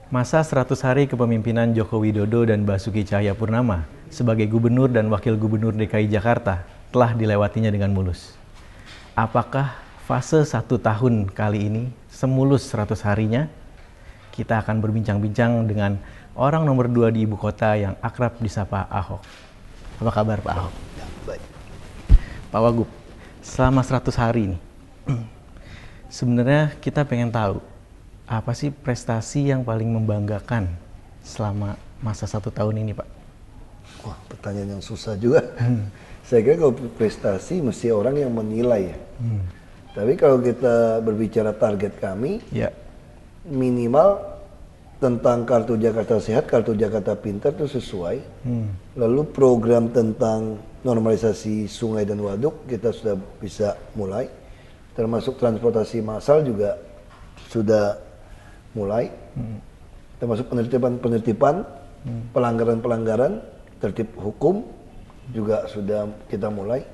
Masa 100 hari kepemimpinan Joko Widodo dan Basuki Cahayapurnama sebagai Gubernur dan Wakil Gubernur DKI Jakarta telah dilewatinya dengan mulus. Apakah fase 1 tahun kali ini semulus 100 harinya? Kita akan berbincang-bincang dengan orang nomor 2 di ibu kota yang akrab disapa Ahok. Apa kabar Pak Ahok? Ya, baik. Pak Wagub, selama 100 hari ini, sebenarnya kita pengen tahu, apa sih prestasi yang paling membanggakan selama masa 1 tahun ini, Pak? Wah, pertanyaan yang susah juga. Saya kira kalau prestasi mesti orang yang menilai ya. Tapi kalau kita berbicara target kami, Ya. minimal tentang Kartu Jakarta Sehat, Kartu Jakarta Pintar itu sesuai. Lalu program tentang normalisasi sungai dan waduk kita sudah bisa mulai. Termasuk transportasi massal juga sudah mulai. Termasuk penertiban, pelanggaran-pelanggaran, tertib hukum juga sudah kita mulai.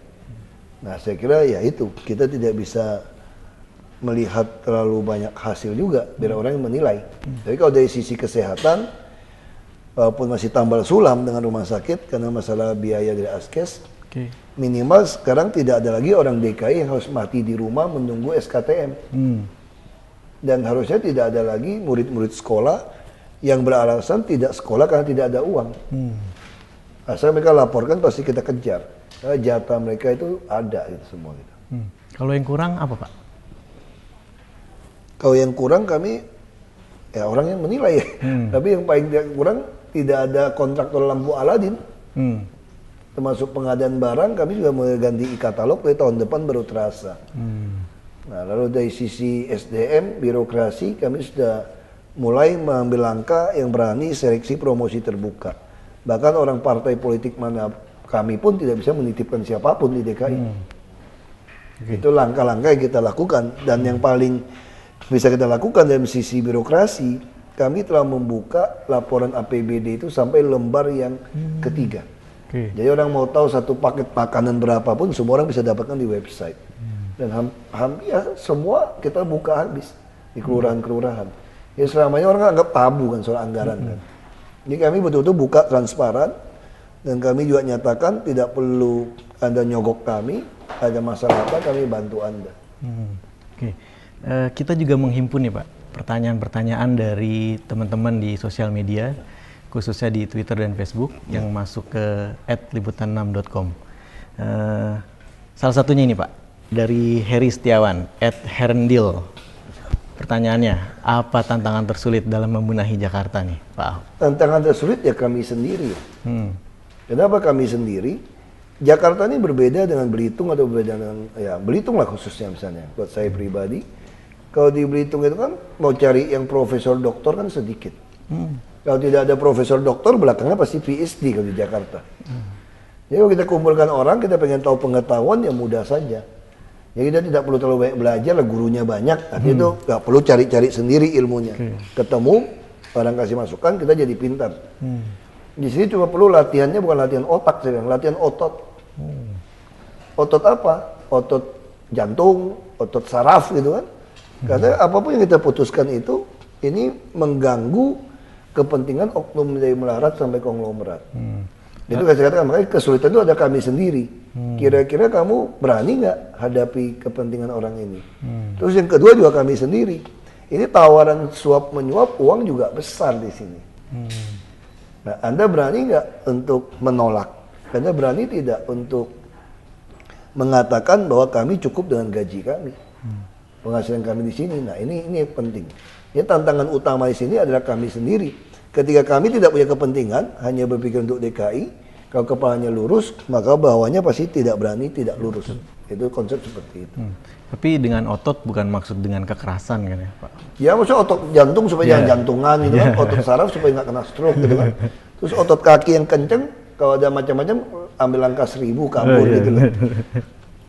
Nah, saya kira ya itu, kita tidak bisa melihat terlalu banyak hasil juga, biar orang yang menilai. Tapi kalau dari sisi kesehatan, walaupun masih tambal sulam dengan rumah sakit karena masalah biaya dari Askes, minimal sekarang tidak ada lagi orang DKI yang harus mati di rumah menunggu SKTM. Dan harusnya tidak ada lagi murid-murid sekolah yang beralasan tidak sekolah karena tidak ada uang. Asal mereka laporkan pasti kita kejar. Karena jatah mereka itu ada gitu semua gitu. Kalau yang kurang apa, Pak? Kalau yang kurang kami ya orang yang menilai ya. Tapi yang paling kurang tidak ada kontraktor lampu Aladin. Termasuk pengadaan barang kami juga mengganti e-katalog dari tahun depan baru terasa. Nah, lalu dari sisi SDM, birokrasi, kami sudah mulai mengambil langkah yang berani seleksi promosi terbuka. Bahkan orang partai politik mana kami pun tidak bisa menitipkan siapapun di DKI. Itu langkah-langkah yang kita lakukan. Dan yang paling bisa kita lakukan dari sisi birokrasi, kami telah membuka laporan APBD itu sampai lembar yang ketiga. Jadi orang mau tahu satu paket makanan berapapun, semua orang bisa dapatkan di website. Dan hampir ya, semua kita buka habis di kelurahan-kelurahan. Ya selama ini orang anggap tabu kan soal anggaran kan. Jadi kami betul-betul buka transparan dan kami juga nyatakan tidak perlu Anda nyogok kami, ada masalah apa kami bantu Anda. Kita juga menghimpun nih Pak, pertanyaan-pertanyaan dari teman-teman di sosial media, khususnya di Twitter dan Facebook yang masuk ke @liputan6.com. Salah satunya ini Pak, dari Heri Setiawan, @herendil. Pertanyaannya, apa tantangan tersulit dalam membenahi Jakarta nih, Pak Ahok? Tantangan tersulit ya kami sendiri. Kenapa kami sendiri? Jakarta ini berbeda dengan Belitung atau berbeda dengan, ya Belitung lah khususnya misalnya, buat saya pribadi. Kalau di Belitung itu kan mau cari yang profesor doktor kan sedikit. Kalau tidak ada profesor doktor, belakangnya pasti PhD kalau di Jakarta. Jadi kalau kita kumpulkan orang, kita pengen tahu pengetahuan ya mudah saja. Jadi kita tidak perlu terlalu banyak belajar, lah gurunya banyak. Artinya itu nggak perlu cari-cari sendiri ilmunya. Ketemu, orang kasih masukan, kita jadi pintar. Di sini cuma perlu latihannya bukan latihan otak, saya bilang, latihan otot. Otot apa? Otot jantung, otot saraf gitu kan. Karena apapun yang kita putuskan itu, ini mengganggu kepentingan oknum dari melarat sampai konglomerat. Itu saya katakan, makanya kesulitan itu ada kami sendiri. Kira-kira kamu berani nggak hadapi kepentingan orang ini? Terus yang kedua juga kami sendiri. Ini tawaran suap menyuap, uang juga besar di sini. Nah, Anda berani nggak untuk menolak? Anda berani tidak untuk mengatakan bahwa kami cukup dengan gaji kami, penghasilan kami di sini? Nah, ini penting. Ya, tantangan utama di sini adalah kami sendiri. Ketika kami tidak punya kepentingan, hanya berpikir untuk DKI, kalau kepalanya lurus, maka bawahnya pasti tidak berani, tidak lurus. Itu konsep seperti itu. Tapi dengan otot bukan maksud dengan kekerasan kan ya Pak? Ya maksudnya otot jantung supaya jangan jantungan gitu kan, otot saraf supaya nggak kena stroke gitu kan. Terus otot kaki yang kenceng, kalau ada macam-macam ambil langkah 1000 kabur gitu loh.